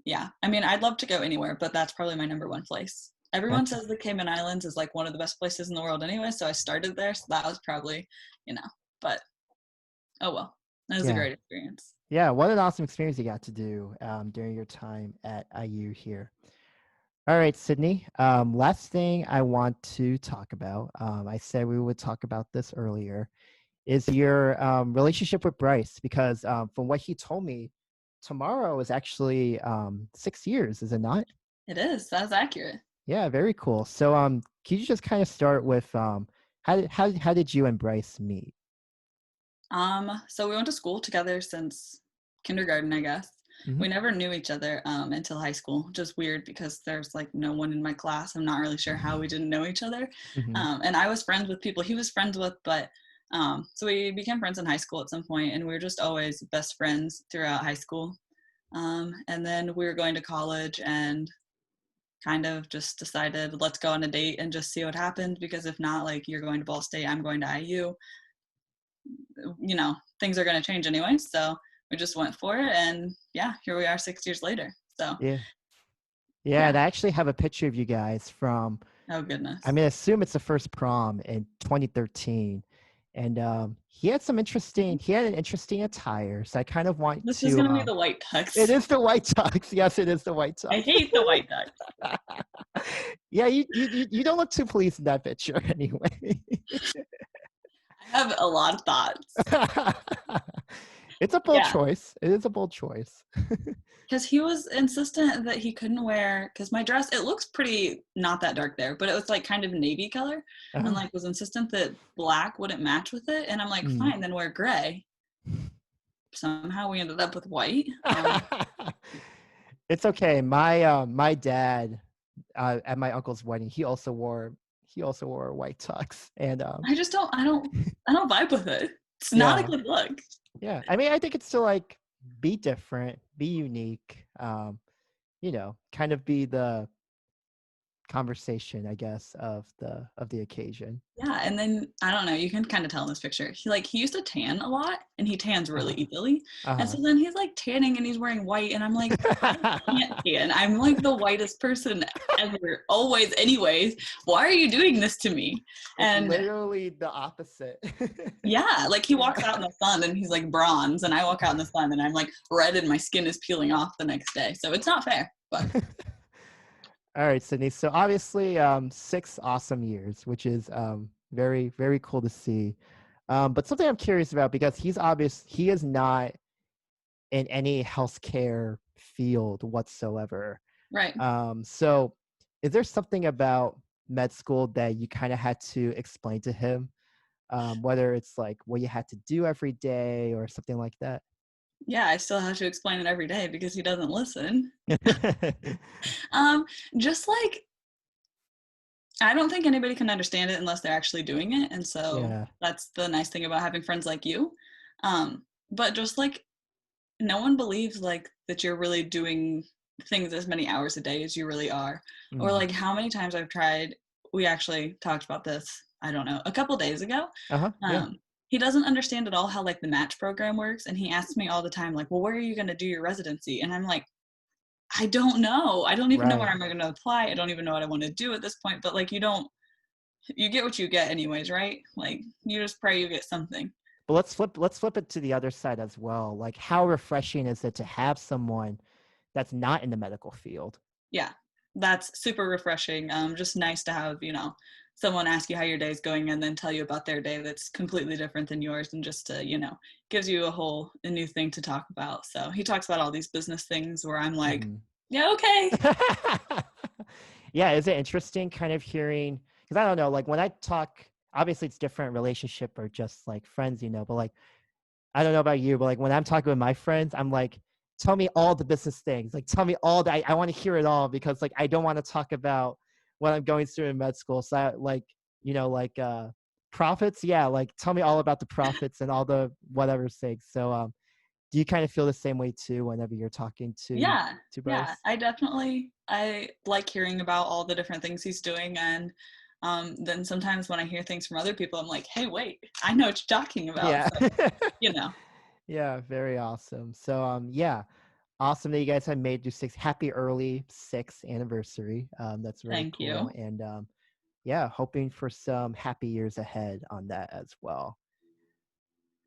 Yeah, I mean, I'd love to go anywhere, but that's probably my number one place. Everyone That's says the Cayman Islands is like one of the best places in the world anyway, so I started there. So that was probably, but oh well, that was a yeah. great experience. Yeah, what an awesome experience you got to do during your time at IU here. All right, Sydney. Last thing I want to talk about, I said we would talk about this earlier, is your relationship with Bryce, because from what he told me, tomorrow is actually 6 years, is it not? It is. That's accurate. Yeah, very cool. So can you just kind of start with how did you and Bryce meet? So we went to school together since kindergarten, I guess. Hmm. We never knew each other until high school, which is weird because there's like no one in my class. I'm not really sure how we didn't know each other. Hmm. And I was friends with people he was friends with, but so we became friends in high school at some point, and we were just always best friends throughout high school. And then we were going to college and kind of just decided let's go on a date and just see what happened, because if not, like, you're going to Ball State, I'm going to IU, things are going to change anyway. So we just went for it, and yeah, here we are 6 years later. So Yeah. Yeah, yeah. and I actually have a picture of you guys from, Oh goodness. I'm gonna assume it's the first prom in 2013, and he had an interesting attire. So I kind of want This is to. going to be the white It tux. is the white tux. Yes, it is the white I tux. hate the white tux. Yeah, you don't look too pleased in that picture anyway. I have a lot of thoughts. It's a bold Yeah, choice. It is a bold choice. because he was insistent that he couldn't wear, because my dress, it looks pretty not that dark there, but it was like kind of navy color, and Uh-huh. like was insistent that black wouldn't match with it, and I'm like, Mm. fine, then wear gray. Somehow we ended up with white. It's okay. My dad at my uncle's wedding, he also wore a white tux, and I just don't I don't vibe with it. It's not a yeah, good look. yeah. I mean, I think it's to like be different, be unique, kind of be the conversation, I guess, of the occasion. Yeah, and then I don't know, you can kind of tell in this picture. He used to tan a lot, and he tans really Uh-huh. easily. And Uh-huh. so then he's like tanning and he's wearing white, and I'm like, I can't tan. I'm like the whitest person ever, always, anyways. Why are you doing this to me? It's And literally the opposite. yeah, like he walks out in the sun and he's like bronze, and I walk out in the sun and I'm like red and my skin is peeling off the next day. So it's not fair, but All right, Sydney. So obviously, 6 awesome years, which is very, very cool to see. But something I'm curious about, because he is not in any healthcare field whatsoever. right. So is there something about med school that you kind of had to explain to him, whether it's like what you had to do every day or something like that? Yeah, I still have to explain it every day because he doesn't listen. Um, just like I don't think anybody can understand it unless they're actually doing it. And so Yeah. that's the nice thing about having friends like you. But just like no one believes like that you're really doing things as many hours a day as you really are. Or Mm. like how many times I've tried, we actually talked about this, I don't know, a couple days ago. Uh-huh. Yeah. He doesn't understand at all how like the match program works. And he asks me all the time, like, well, where are you gonna do your residency? And I'm like, I don't know. I don't even know where Right. I'm going to apply. I don't even know what I want to do at this point. But like, you get what you get anyways, right? Like, you just pray you get something. But let's flip it to the other side as well. Like, how refreshing is it to have someone that's not in the medical field? Yeah, that's super refreshing. Just nice to have, someone ask you how your day's going and then tell you about their day that's completely different than yours, and just to, gives you a new thing to talk about. So he talks about all these business things where I'm like, Mhm. yeah, okay. Yeah, is it interesting kind of hearing, because I don't know, like when I talk, obviously it's different relationship or just like friends, but like I don't know about you, but like when I'm talking with my friends, I'm like, tell me all the business things. Like tell me all that. I want to hear it all, because like I don't want to talk about what I'm going through in med school. So I, profits. Yeah, like tell me all about the profits and all the whatever things. So do you kind of feel the same way too whenever you're talking to Yeah, yeah. Bryce? I like hearing about all the different things he's doing, and then sometimes when I hear things from other people, I'm like, hey, wait, I know what you're talking about. Yeah. So, you know, Yeah, very awesome. So yeah. awesome that you guys have made your happy early 6th anniversary. That's very Thank cool. you. And yeah, hoping for some happy years ahead on that as well.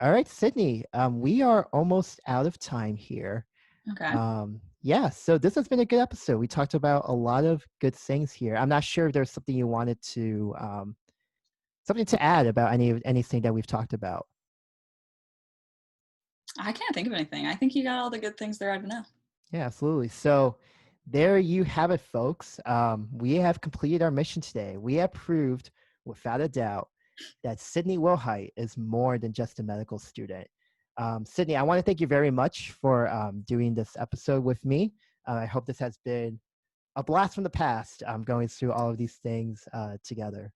All right, Sydney, we are almost out of time here. Okay. Yeah, so this has been a good episode. We talked about a lot of good things here. I'm not sure if there's something you wanted to something to add about anything that we've talked about. I can't think of anything. I think you got all the good things there are to know. Yeah, absolutely. So there you have it, folks. We have completed our mission today. We have proved without a doubt that Sydney Willhite is more than just a medical student. Sydney, I want to thank you very much for doing this episode with me. I hope this has been a blast from the past, going through all of these things together.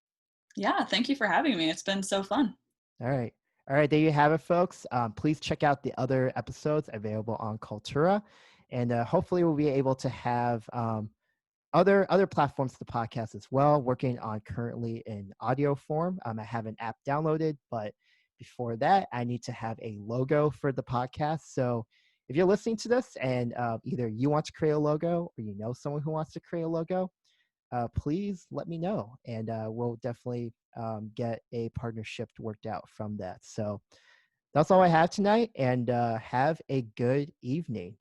Yeah, thank you for having me. It's been so fun. All right. All right, there you have it, folks. Please check out the other episodes available on Cultura. And hopefully we'll be able to have other platforms to the podcast as well, working on currently in audio form. I have an app downloaded, but before that, I need to have a logo for the podcast. So if you're listening to this and either you want to create a logo or you know someone who wants to create a logo, please let me know, and we'll definitely get a partnership worked out from that. So that's all I have tonight, and have a good evening.